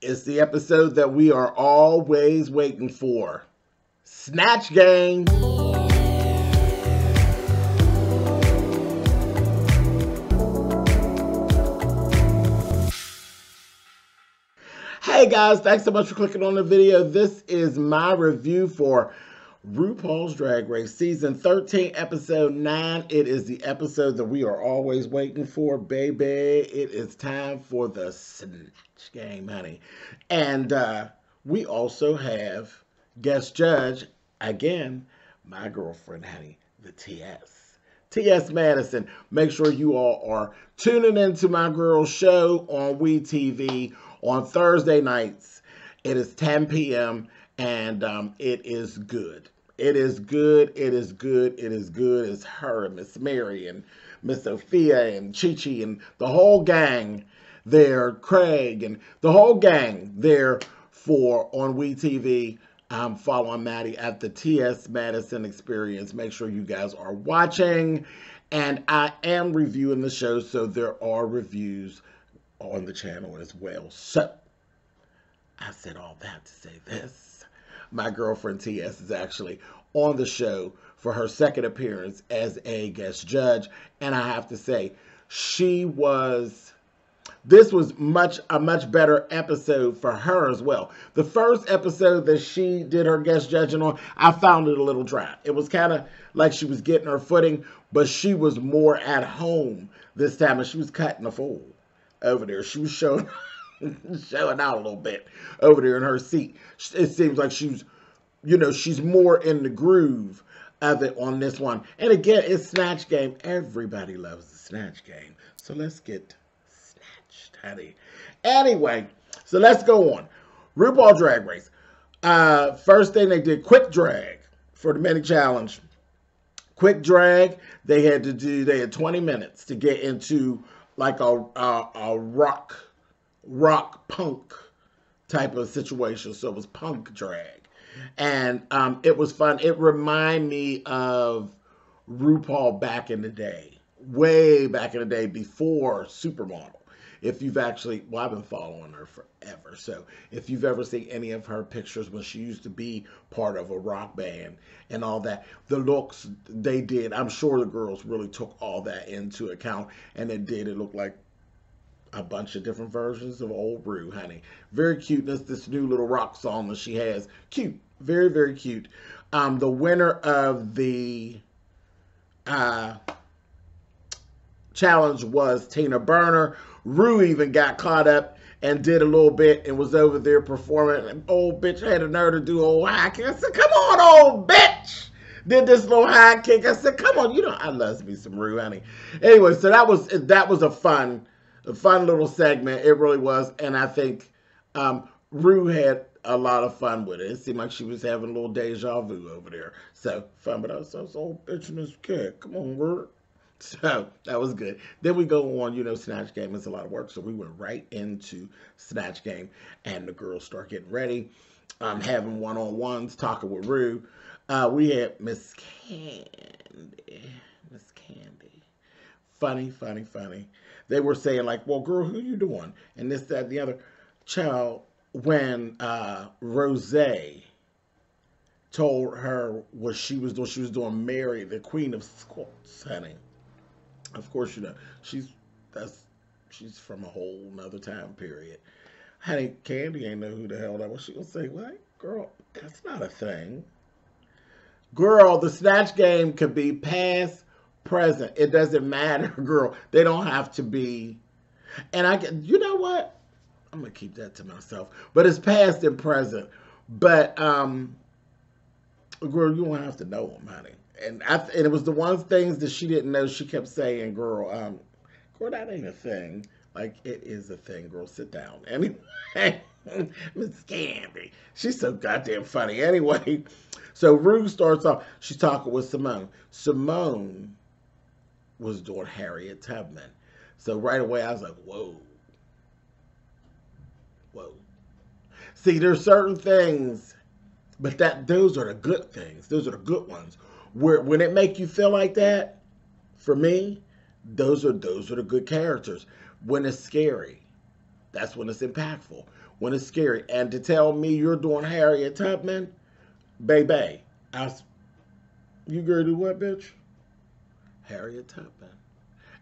It's the episode that we are always waiting for. Snatch Game. Hey guys, thanks so much for clicking on the video. This is my review for RuPaul's Drag Race Season 13, Episode 9. It is the episode that we are always waiting for, baby. It is time for the Snatch Game, honey. And we also have guest judge, again, my girlfriend, honey, the T.S. Madison. Make sure you all are tuning into my girl's show on WeTV on Thursday nights. It is 10 p.m. and it is good. It is good. It is good. It is good. It's her and Miss Mary and Miss Sophia and Chi-Chi and the whole gang there, Craig and the whole gang there for on WeTV. Following Maddie at the T.S. Madison Experience. Make sure you guys are watching. And I am reviewing the show, so there are reviews on the channel as well. So, I said all that to say this. My girlfriend T.S. is actually on the show for her second appearance as a guest judge. And I have to say, this was a much better episode for her as well. The first episode that she did her guest judging on, I found it a little dry. It was kind of like she was getting her footing, but she was more at home this time, and she was cutting a fool over there. She was showing out a little bit over there in her seat. It seems like she's more in the groove of it on this one. And again, it's Snatch Game. Everybody loves the Snatch Game. So let's get snatched, honey. Anyway, so let's go on. RuPaul Drag Race. First thing they did, quick drag for the mini challenge. Quick drag, they had 20 minutes to get into like a rock punk type of situation. So it was punk drag. And it was fun. It reminded me of RuPaul back in the day. Way back in the day before Supermodel. If you've actually, well, I've been following her forever. So if you've ever seen any of her pictures when she used to be part of a rock band and all that, the looks they did, I'm sure the girls really took all that into account. And it look like a bunch of different versions of old Ru, honey. Very cute. This new little rock song that she has. Cute. Very, very cute. The winner of the challenge was Tina Burner. Ru even got caught up and did a little bit and was over there performing. And old bitch had a nerve to do old high kick. I said, come on, old bitch. Did this little high kick. I said, come on. I love me some Ru, honey. Anyway, so that was a fun little segment. It really was. And I think Ru had a lot of fun with it. It seemed like she was having a little deja vu over there. So fun, but I was old bitch and this kid. Come on, Ru. So that was good. Then we go on, Snatch Game is a lot of work. So we went right into Snatch Game and the girls start getting ready. Having one-on-ones, talking with Ru. We had Miss Candy. Funny. They were saying like, well, girl, who you doing? And this, that, the other. Child, when Rose told her what she was doing Mary, the Queen of Squats, honey. Of course, she's from a whole nother time period. Honey, Candy ain't know who the hell that was. She gonna say, what? Girl, that's not a thing. Girl, the Snatch Game could be past, present. It doesn't matter, girl. They don't have to be. And you know what? I'm going to keep that to myself. But it's past and present. But, girl, you won't have to know them, honey. And it was the one things that she didn't know. She kept saying, girl, that ain't a thing. Like, it is a thing, girl. Sit down. Anyway, Miss Candy. She's so goddamn funny. Anyway, so Ru starts off. She's talking with Simone. Simone was doing Harriet Tubman. So right away, I was like, whoa. See, there's certain things, but those are the good things. Those are the good ones. When it make you feel like that, for me, those are the good characters. When it's scary, that's when it's impactful. when it's scary. And to tell me you're doing Harriet Tubman, baby, you gonna do what, bitch? Harriet Tubman.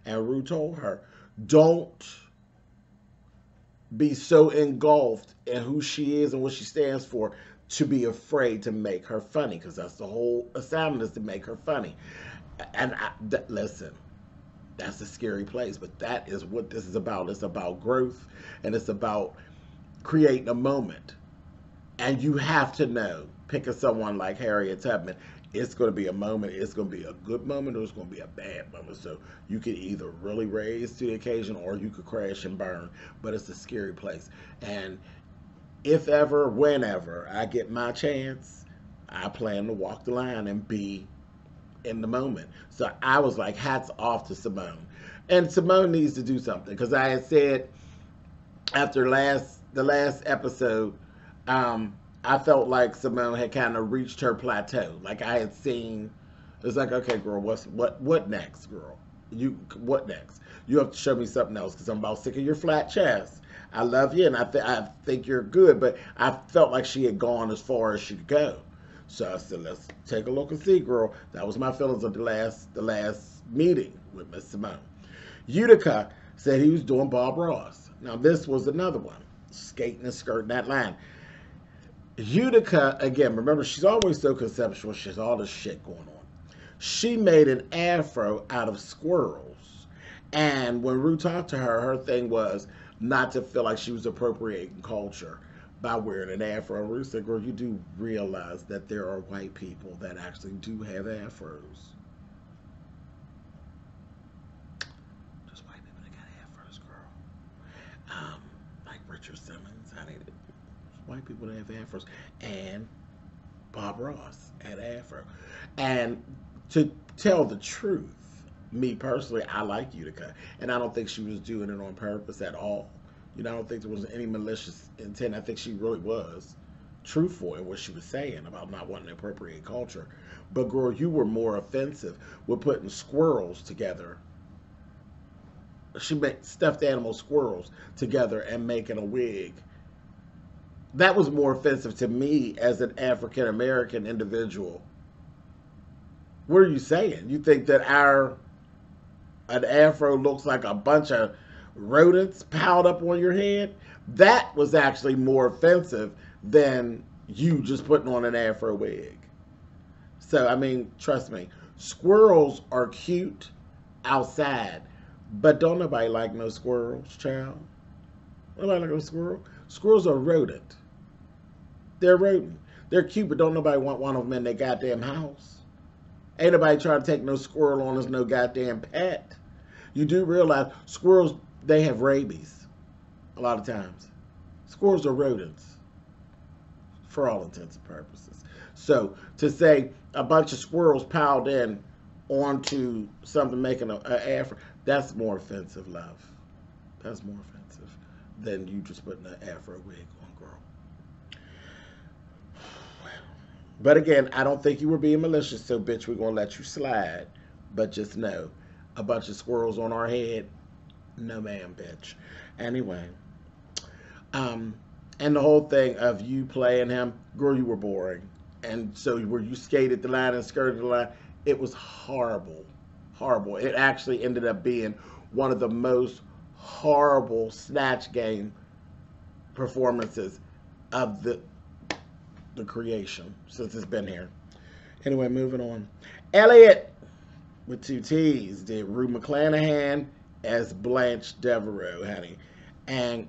And Ru told her, don't be so engulfed in who she is and what she stands for to be afraid to make her funny, because that's the whole assignment, is to make her funny. And listen, that's a scary place, but that is what this is about. It's about growth, and it's about creating a moment. And you have to know, picking someone like Harriet Tubman, it's going to be a moment, it's going to be a good moment, or it's going to be a bad moment. So you can either really raise to the occasion, or you could crash and burn. But it's a scary place. And if ever, whenever I get my chance, I plan to walk the line and be in the moment. So I was like, hats off to Simone. And Simone needs to do something, because I had said after the last episode, I felt like Simone had kind of reached her plateau. Like I had seen, it's like, okay, girl, what next, girl? What next? You have to show me something else, because I'm about sick of your flat chest. I love you, and I think you're good, but I felt like she had gone as far as she could go. So I said, let's take a look and see, girl. That was my feelings of the last meeting with Miss Simone. Utica said he was doing Bob Ross. Now this was another one, skating and skirting that line. Utica, again, remember, she's always so conceptual. She has all this shit going on. She made an afro out of squirrels. And when Ru talked to her, her thing was not to feel like she was appropriating culture by wearing an afro. Ru said, girl, you do realize that there are white people that actually do have afros. Just white people that got afros, girl. Like Richard Simmons, honey. White people that have afros, and Bob Ross had afro. And to tell the truth, me personally, I like Utica, and I don't think she was doing it on purpose at all. You know, I don't think there was any malicious intent. I think she really was truthful in what she was saying about not wanting to appropriate culture. But girl, you were more offensive with putting squirrels together. She made stuffed animal squirrels together and making a wig. That was more offensive to me as an African American individual. What are you saying? You think that an afro looks like a bunch of rodents piled up on your head? That was actually more offensive than you just putting on an afro wig. So, I mean, trust me, squirrels are cute outside, but don't nobody like no squirrels, child. Nobody like no squirrel. Squirrels are rodent. They're rodent. They're cute, but don't nobody want one of them in their goddamn house. Ain't nobody trying to take no squirrel on as no goddamn pet. You do realize squirrels, they have rabies a lot of times. Squirrels are rodents for all intents and purposes. So to say a bunch of squirrels piled in onto something making an afro, that's more offensive, love. That's more offensive than you just putting an afro wig on, girl. But again, I don't think you were being malicious, so bitch, we're going to let you slide. But just know, a bunch of squirrels on our head, no ma'am, bitch. Anyway, and the whole thing of you playing him, girl, you were boring. And so where you skated the line and skirted the line, it was horrible. Horrible. It actually ended up being one of the most horrible Snatch Game performances of the creation since it's been here. Anyway, moving on. Elliot with 2 T's did Rue McClanahan as Blanche Devereaux, honey. And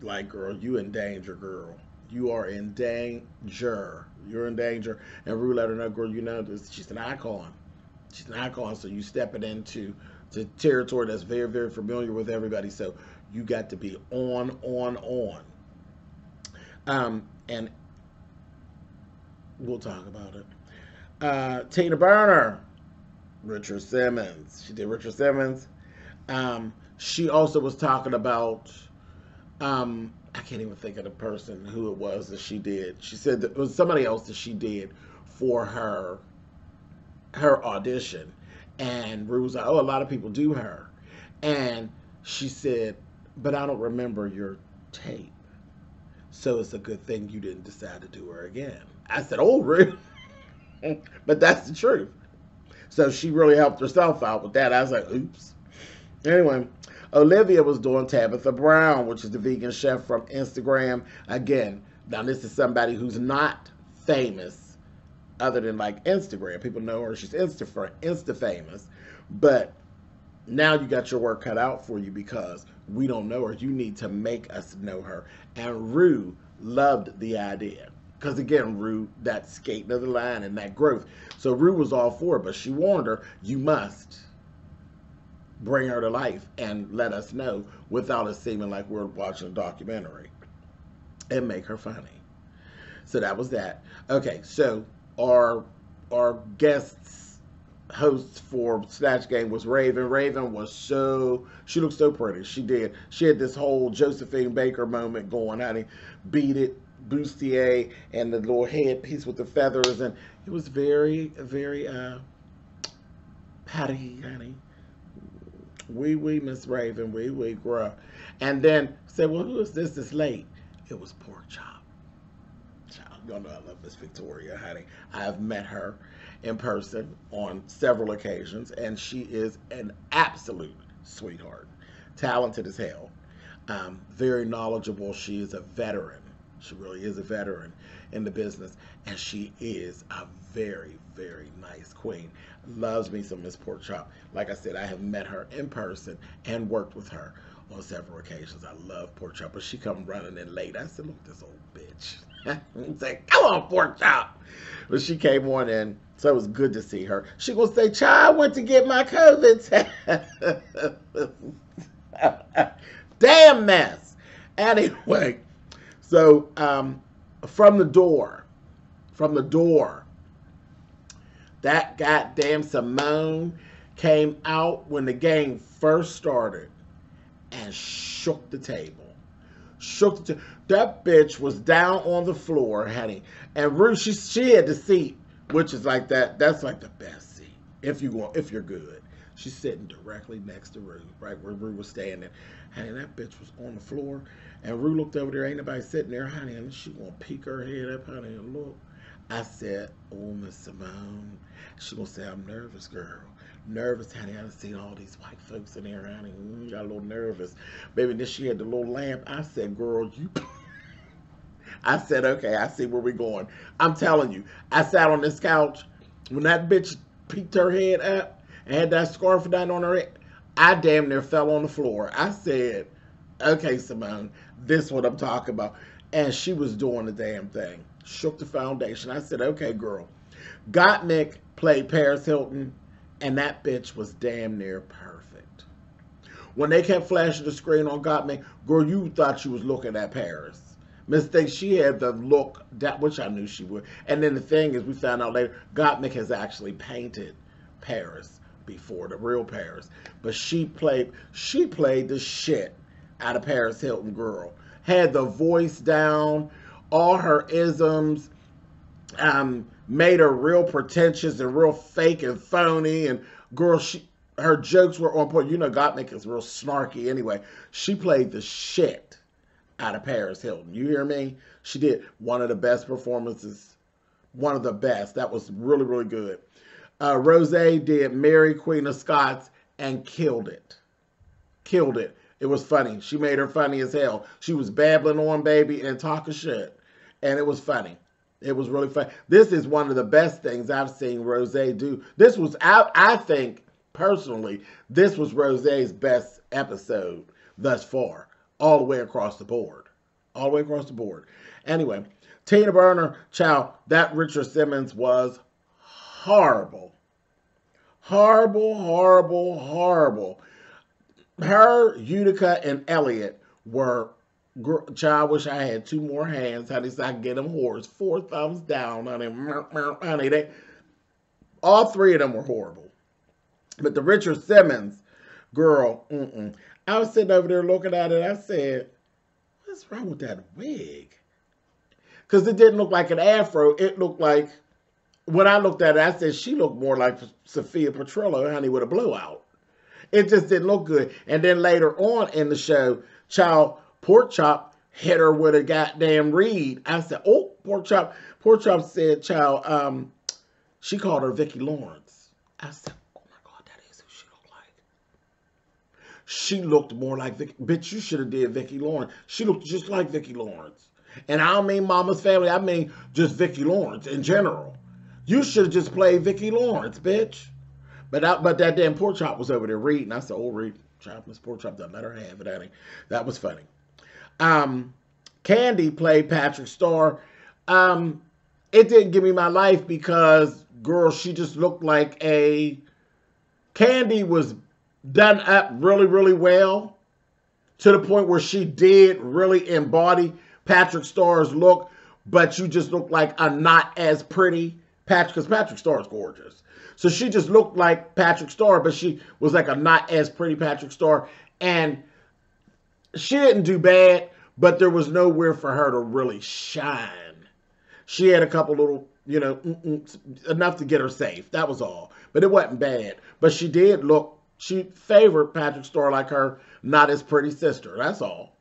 like, girl, you in danger, girl. You are in danger. You're in danger. And Rue let her know, girl, you know this. She's an icon. She's an icon. So you stepping into territory that's very, very familiar with everybody. So you got to be on. And we'll talk about it. Tina Burner, Richard Simmons. She did Richard Simmons. She also was talking about, I can't even think of the person who it was that she did. She said that it was somebody else that she did for her audition. And Rue was like, oh, a lot of people do her. And she said, but I don't remember your tape. So it's a good thing you didn't decide to do her again. I said, oh, Ru. But that's the truth. So she really helped herself out with that. I was like, oops. Anyway, Olivia was doing Tabitha Brown, which is the vegan chef from Instagram. Again, now this is somebody who's not famous other than like Instagram. People know her. She's Insta famous. But now you got your work cut out for you because we don't know her. You need to make us know her. And Ru loved the idea. Because again, Ru, that skating of the line and that growth. So Ru was all for it, but she warned her, you must bring her to life and let us know without it seeming like we're watching a documentary. And make her funny. So that was that. Okay, so our guests host for Snatch Game was Raven. Raven was she looked so pretty. She did. She had this whole Josephine Baker moment going, honey. Beat it, bustier, and the little headpiece with the feathers. And it was very, very patty, honey. Wee Miss Raven, wee girl. And then said, well, who is this that's late? It was Pork Chop. Y'all know I love Miss Victoria, honey. I have met her in person on several occasions, and she is an absolute sweetheart. Talented as hell. Very knowledgeable. She is a veteran. She really is a veteran in the business, and she is a very, very nice queen. Loves me some Miss Pork Chop. Like I said, I have met her in person and worked with her on several occasions. I love Pork Chop, but she come running in late. I said, look, this old bitch. I said, come on, Pork Chop. But she came on in, so it was good to see her. She gonna say, child, I went to get my COVID test. Damn mess. Anyway, so from the door, that goddamn Simone came out when the game first started and shook the table. That bitch was down on the floor, honey. And Ru, she had the seat, which is like that. That's like the best seat if you're good. She's sitting directly next to Ru, right where Ru was standing. Honey, that bitch was on the floor, and Ru looked over there. Ain't nobody sitting there, honey, and she gonna peek her head up, honey, and look. I said, oh, Miss Simone. She gonna say, I'm nervous, girl. Nervous, honey. I done seen all these white folks in there, honey. Got a little nervous. Baby, then she had the little lamp. I said, girl, you... I said, okay, I see where we're going. I'm telling you, I sat on this couch. When that bitch peeked her head up and had that scarf down on her head, I damn near fell on the floor. I said, okay, Simone, this is what I'm talking about. And she was doing the damn thing. Shook the foundation. I said, okay, girl. Gottmik played Paris Hilton, and that bitch was damn near perfect. When they kept flashing the screen on Gottmik, girl, you thought you was looking at Paris. Miss Thing, she had the look, which I knew she would. And then the thing is, we found out later, Gottmik has actually painted Paris before, the real Paris. But she played the shit out of Paris Hilton, girl. Had the voice down, all her isms, made her real pretentious and real fake and phony. And girl, her jokes were on point. You know, Gottmik is real snarky anyway. She played the shit out of Paris Hilton. You hear me? She did one of the best performances. One of the best. That was really, really good. Rose did Mary, Queen of Scots, and killed it. Killed it. It was funny. She made her funny as hell. She was babbling on, baby, and talking shit. And it was funny. It was really funny. This is one of the best things I've seen Rose do. This was, I think, personally, this was Rose's best episode thus far. All the way across the board. All the way across the board. Anyway, Tina Burner, child, that Richard Simmons was horrible. Horrible, horrible, horrible. Her, Utica, and Elliot were, child, I wish I had 2 more hands, honey, so I could get them whores. 4 thumbs down, honey. Honey, all 3 of them were horrible. But the Richard Simmons, girl, I was sitting over there looking at it. I said, what's wrong with that wig? Because it didn't look like an afro. It looked like, when I looked at it, I said, she looked more like Sophia Petrillo, honey, with a blowout. It just didn't look good. And then later on in the show, child, Pork Chop hit her with a goddamn reed. I said, oh, Pork Chop. Pork Chop said, child, she called her Vicki Lawrence. I said, oh my God, that is who she looked like. She looked more like Vicki. Bitch, you should have did Vicki Lawrence. She looked just like Vicki Lawrence. And I don't mean Mama's Family. I mean just Vicki Lawrence in general. You should have just played Vicki Lawrence, bitch. But that damn Pork Chop was over there reading. I said, oh, read. Miss Pork Chop done let her have it, honey. That was funny. Candy played Patrick Starr. It didn't give me my life because, girl, she just looked like a... Candy was done up really, really well to the point where she did really embody Patrick Starr's look, but you just looked like a not as pretty Patrick, because Patrick Starr is gorgeous. So she just looked like Patrick Starr, but she was like a not as pretty Patrick Starr. And she didn't do bad, but there was nowhere for her to really shine. She had a couple little, you know, enough to get her safe. That was all. But it wasn't bad. But she did look, she favored Patrick Starr like her not as pretty sister. That's all.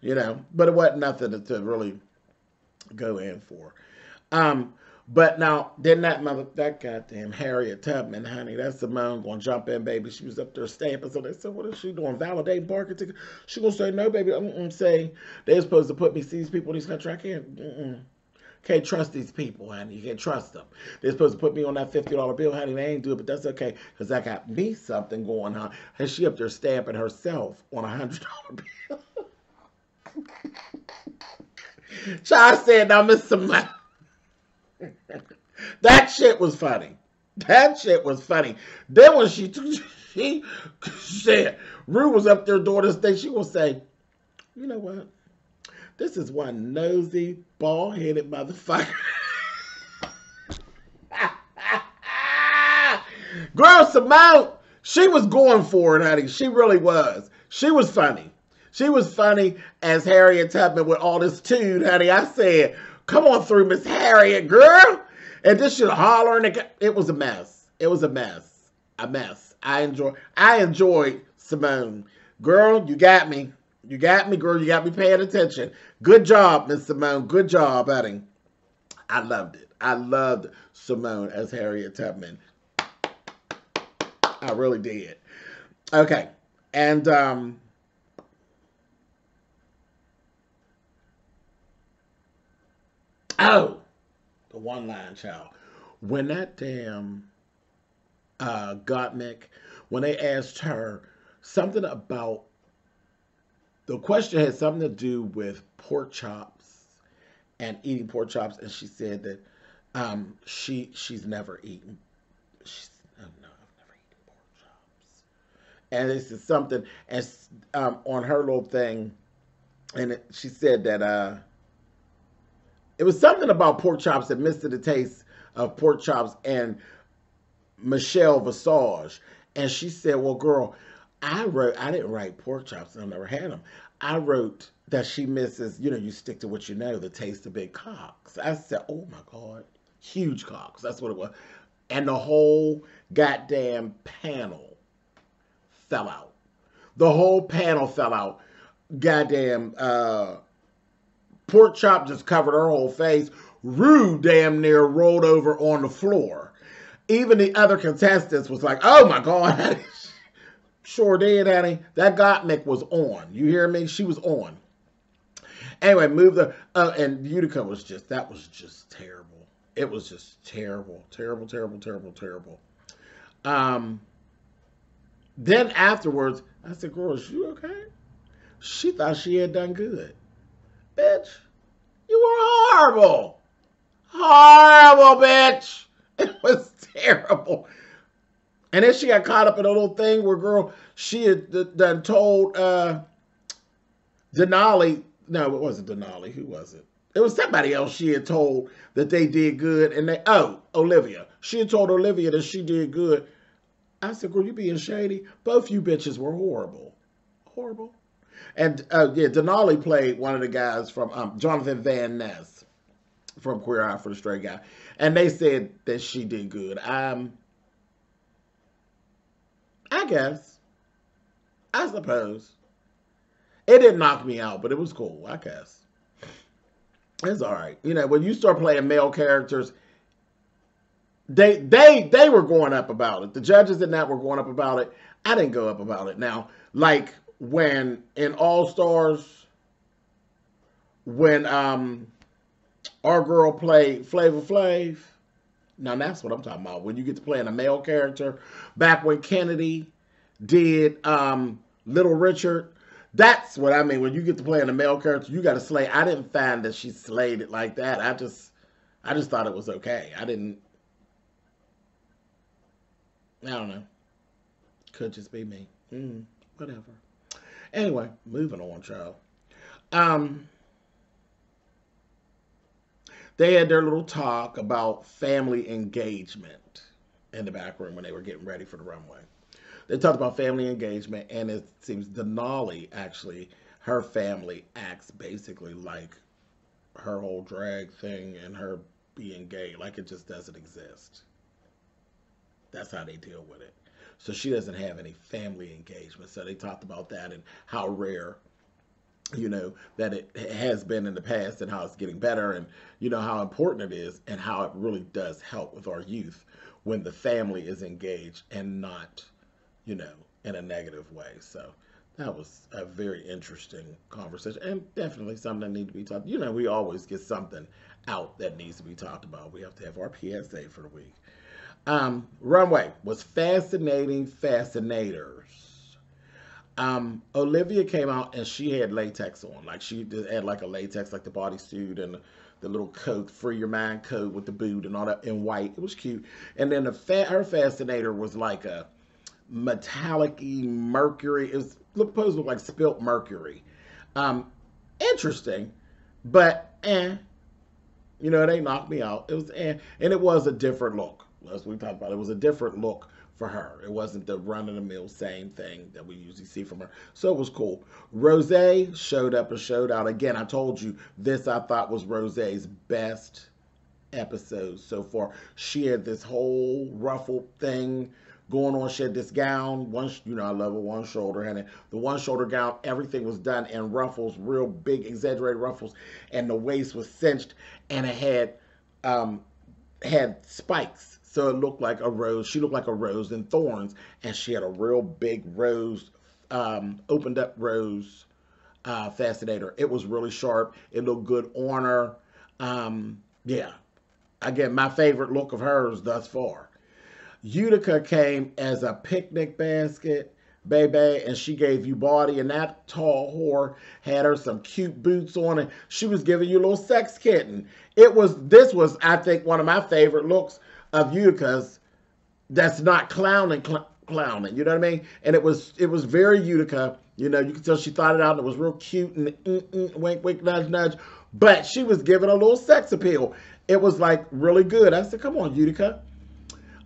You know, but it wasn't nothing to really go in for. But now, then that goddamn Harriet Tubman, honey, that's Simone gonna jump in, baby. She was up there stamping. So they said, what is she doing? Validating parking ticket? She gonna say, no, baby. Say, they're supposed to put me, see these people in this country. I can't trust these people, honey. You can't trust them. They're supposed to put me on that $50 bill, honey. They ain't do it, but that's okay, because I got me something going on. And she up there stamping herself on a $100 bill. Child said, now, Miss Simone. That shit was funny. That shit was funny. Then when she said, Rue was up there doing this thing, she will say, you know what? This is one nosy, bald-headed motherfucker. Girl, Simone, she was going for it, honey. She really was. She was funny. She was funny as Harriet Tubman with all this tude, honey. I said, come on through, Miss Harriet, girl. And this shit hollering. It was a mess. It was a mess. A mess. I enjoyed Simone. Girl, you got me. You got me, girl. You got me paying attention. Good job, Miss Simone. Good job, honey. I loved it. I loved Simone as Harriet Tubman. I really did. Okay. And, oh, the one line, child. When that damn Gottmik, when they asked her something about, the question had something to do with pork chops and eating pork chops, and she said that she's never eaten. Oh no, I've never eaten pork chops. And this is something, as on her little thing, and she said that it was something about pork chops that missed the taste of pork chops and Michelle Visage. And she said, well, girl, I didn't write pork chops, and I've never had them. I wrote that she misses, you know, you stick to what you know, the taste of big cocks. I said, oh my God, huge cocks. That's what it was. And the whole goddamn panel fell out. The whole panel fell out. Goddamn, pork chop just covered her whole face. Rue damn near rolled over on the floor. Even the other contestants was like, oh my God. Sure did, honey. That Gottmik was on. You hear me? She was on. Anyway, and Utica was just, that was just terrible. It was just terrible. Terrible, terrible, terrible, terrible. Then afterwards, I said, girl, is you okay? She thought she had done good. Bitch, you were horrible. Horrible, bitch. It was terrible. And then she got caught up in a little thing where, girl, she had done told Denali, no, it wasn't Denali. Who was it? It was somebody else she had told that they did good. And Olivia. She had told Olivia that she did good. I said, girl, you being shady? Both you bitches were horrible. Horrible. And, yeah, Denali played one of the guys from Jonathan Van Ness from Queer Eye for the Straight Guy. And they said that she did good. I guess. I suppose. It didn't knock me out, but it was cool, I guess. It's all right. You know, when you start playing male characters, they were going up about it. The judges in that were going up about it. I didn't go up about it. Now, like when in All Stars, when our girl played Flavor Flav. Now that's what I'm talking about. When you get to playing a male character, back when Kennedy did Little Richard, that's what I mean. When you get to playing a male character, you got to slay. I didn't find that she slayed it like that. I just thought it was okay. I don't know. Could just be me. Whatever. Anyway, moving on, child. Um, they had their little talk about family engagement in the back room when they were getting ready for the runway. They talked about family engagement, and it seems Denali actually, her family acts basically like her whole drag thing and her being gay, like it just doesn't exist. That's how they deal with it. So she doesn't have any family engagement. So they talked about that and how rare, you know, that it has been in the past and how it's getting better, and, you know, how important it is and how it really does help with our youth when the family is engaged and not, you know, in a negative way. So that was a very interesting conversation, and definitely something that needs to be talked. You know, we always get something out that needs to be talked about. We have to have our PSA for the week. Runway was fascinating fascinators. Olivia came out and she had latex on. Like she had like a latex, like the bodysuit and the little coat, free your mind coat with the boot and all that in white. It was cute. And then her fascinator was like a metallic-y mercury. It was supposed to look like spilt mercury. Interesting, but you know, they knocked me out. It was and it was a different look. As we talked about, it was a different look for her. It wasn't the run-of-the-mill same thing that we usually see from her. So it was cool. Rose showed up and showed out. Again, I told you, this I thought was Rose's best episode so far. She had this whole ruffled thing going on. She had this gown. One, you know, I love a one shoulder. And the one shoulder gown, everything was done in ruffles, real big, exaggerated ruffles. And the waist was cinched. And it had spikes. So it looked like a rose. She looked like a rose in thorns. And she had a real big rose, opened up rose fascinator. It was really sharp. It looked good on her. Yeah. Again, my favorite look of hers thus far. Utica came as a picnic basket, baby, and she gave you body, and that tall whore had her some cute boots on, and she was giving you a little sex kitten. This was, I think, one of my favorite looks of Utica's that's not clowning, you know what I mean? And it was very Utica. You know, you could tell she thought it out, and it was real cute, and wink, wink, nudge, nudge. But she was giving a little sex appeal. It was, like, really good. I said, come on, Utica.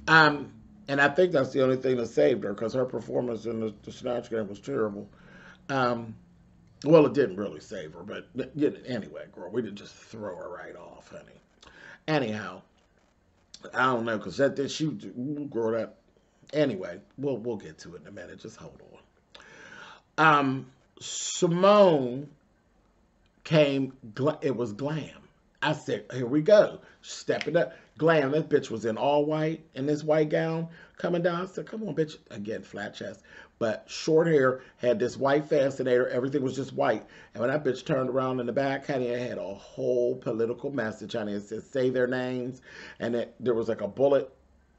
And I think that's the only thing that saved her, because her performance in the Snatch Game was terrible. Well, it didn't really save her, but anyway, girl, we didn't just throw her right off, honey. Anyhow, I don't know, because she, girl, that, anyway, we'll get to it in a minute. Just hold on. Simone came, it was glam. I said, here we go. Stepping up. Glam, that bitch was in all white, in this white gown, coming down. I said, come on, bitch. Again, flat chest. But short hair, had this white fascinator. Everything was just white. And when that bitch turned around in the back, honey, it had a whole political message, honey. It said, say their names. And there was like a bullet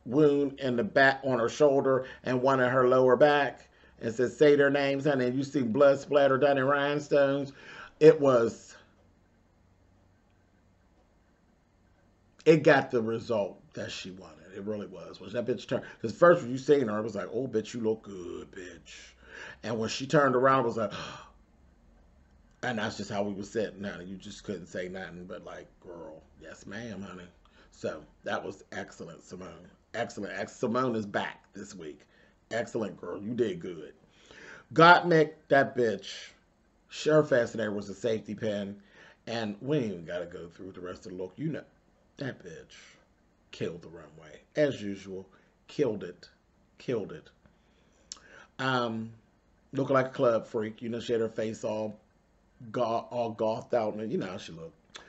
wound in the back on her shoulder and one in her lower back. It said, say their names, honey. And you see blood splatter done in rhinestones. It got the result that she wanted. It really was. When that bitch turned, because first when you seen her, it was like, oh, bitch, you look good, bitch. And when she turned around, it was like, and that's just how we was sitting, honey. You just couldn't say nothing but like, girl, yes, ma'am, honey. So that was excellent, Simone. Excellent. Simone is back this week. Excellent, girl. You did good. Gottmik, that bitch, her fascinator was a safety pin. And we ain't even got to go through the rest of the look. You know. That bitch killed the runway. As usual, killed it. Killed it. Looking like a club freak. You know, she had her face all gothed out. And you know how she looked.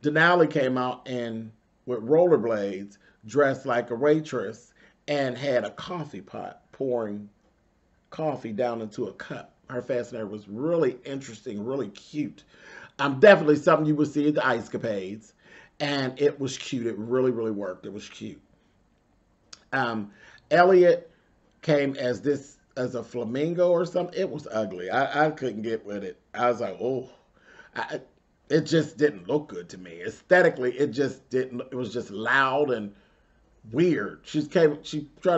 Denali came out and with rollerblades, dressed like a waitress, and had a coffee pot pouring coffee down into a cup. Her fascinator was really interesting, really cute. Definitely something you would see at the Ice Capades, and it was cute. It really, really worked. It was cute. Um, Elliot came as a flamingo or something. It was ugly. I couldn't get with it. I was like, oh, I, it just didn't look good to me. Aesthetically, it just didn't. It was just loud and weird. She tried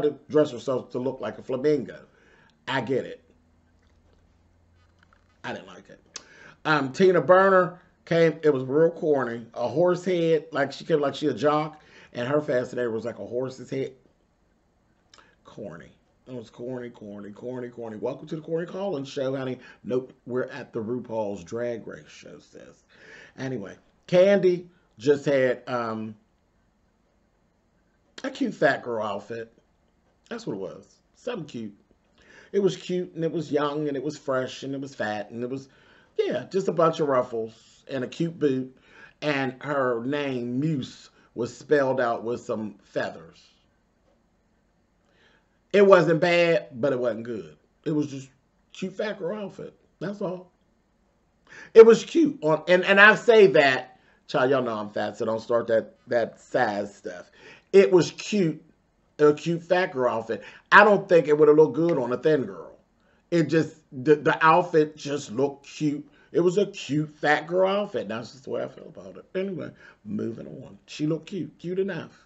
to dress herself to look like a flamingo. I get it. I didn't like it. Tina Burner came. It was real corny. A horse head, like she came like she a jock, and her fascinator was like a horse's head. Corny. It was corny, corny, corny, corny. Welcome to the Corey Collins show, honey. Nope, we're at the RuPaul's Drag Race show, sis. Anyway, Candy just had a cute fat girl outfit. That's what it was. Something cute. It was cute and it was young and it was fresh and it was fat and it was, yeah, just a bunch of ruffles and a cute boot. And her name, Muse, was spelled out with some feathers. It wasn't bad, but it wasn't good. It was just cute fat girl outfit. That's all. It was cute. And I say that, child, y'all know I'm fat, so don't start that size stuff. It was cute, a cute fat girl outfit. I don't think it would have looked good on a thin girl. It just, the outfit just looked cute. It was a cute fat girl outfit. That's just the way I feel about it. Anyway, moving on. She looked cute. Cute enough.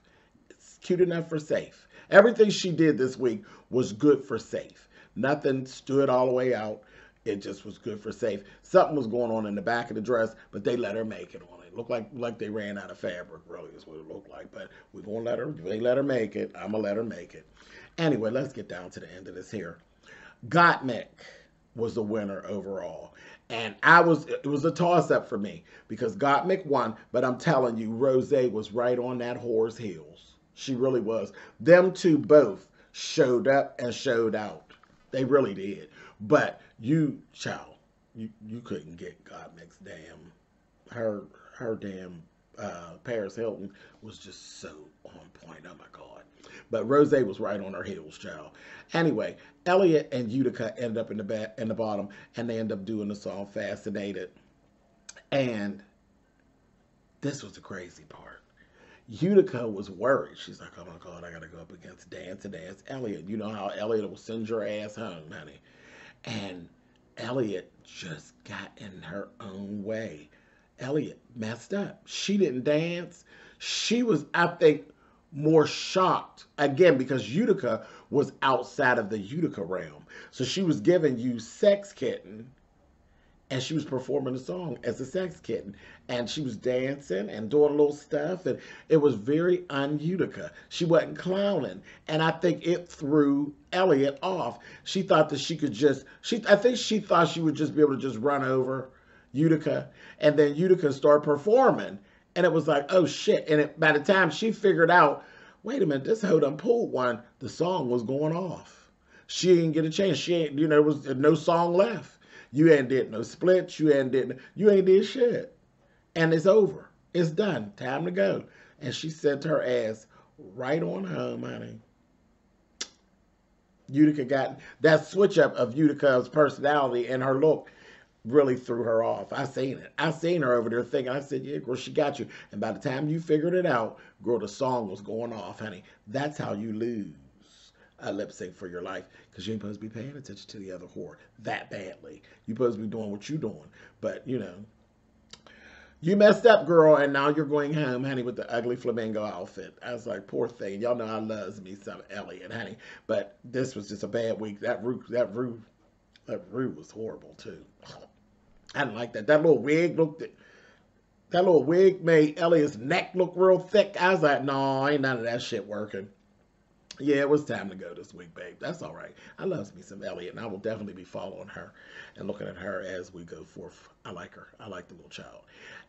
It's cute enough for safe. Everything she did this week was good for safe. Nothing stood all the way out. It just was good for safe. Something was going on in the back of the dress, but they let her make it on it. It looked like they ran out of fabric, really, is what it looked like. But we're going to let her, they let her make it. I'm going to let her make it. Anyway, let's get down to the end of this here. Gottmik was the winner overall. And it was a toss-up for me because Gottmik won, but I'm telling you, Rosé was right on that whore's heels. She really was. Them two both showed up and showed out. They really did. But you, child, you couldn't get Gottmik's damn, her damn Paris Hilton was just so on point. Oh my God. But Rosé was right on her heels, child. Anyway, Elliot and Utica end up in the bottom, and they end up doing the song Fascinated. And this was the crazy part. Utica was worried. She's like, oh my God, I got to go up against Dance and Dance Elliot. You know how Elliot will send your ass home, honey. And Elliot just got in her own way. Elliot messed up. She didn't dance. She was, I think, more shocked, again, because Utica was outside of the Utica realm. So she was giving you Sex Kitten, and she was performing the song as a sex kitten. And she was dancing and doing a little stuff. And it was very un-Utica. She wasn't clowning. And I think it threw Elliot off. She thought that she could just, I think she thought she would just be able to just run over Utica. And then Utica started performing. And it was like, oh shit. And by the time she figured out, wait a minute, this hoe done pulled one, the song was going off. She didn't get a chance. She ain't, there was no song left. You ain't did no splits. You ain't did shit. And it's over. It's done. Time to go. And she sent her ass right on home, honey. Utica got that switch up of Utica's personality and her look really threw her off. I seen it. I seen her over there thinking, I said, yeah, girl, she got you. And by the time you figured it out, girl, the song was going off, honey. That's how you lose a lip sync for your life, because you ain't supposed to be paying attention to the other whore that badly. You supposed to be doing what you doing. But, you know, you messed up, girl, and now you're going home, honey, with the ugly flamingo outfit. I was like, poor thing. Y'all know I loves me some Elliot, honey. But this was just a bad week. That Rue was horrible, too. I didn't like that. That little wig made Elliot's neck look real thick. I was like, no, ain't none of that shit working. Yeah, it was time to go this week, babe. That's all right. I love me some Elliot, and I will definitely be following her and looking at her as we go forth. I like her. I like the little child.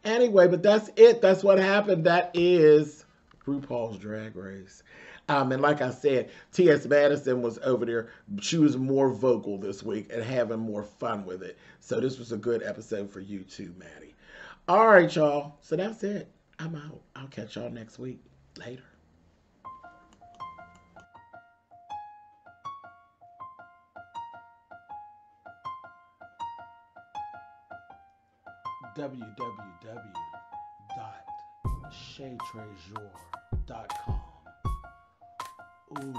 Anyway, but that's it. That's what happened. That is RuPaul's Drag Race. And like I said, T.S. Madison was over there. She was more vocal this week and having more fun with it. So this was a good episode for you too, Maddie. All right, y'all. So that's it. I'm out. I'll catch y'all next week. Later. www.chestrésor.com. Ooh.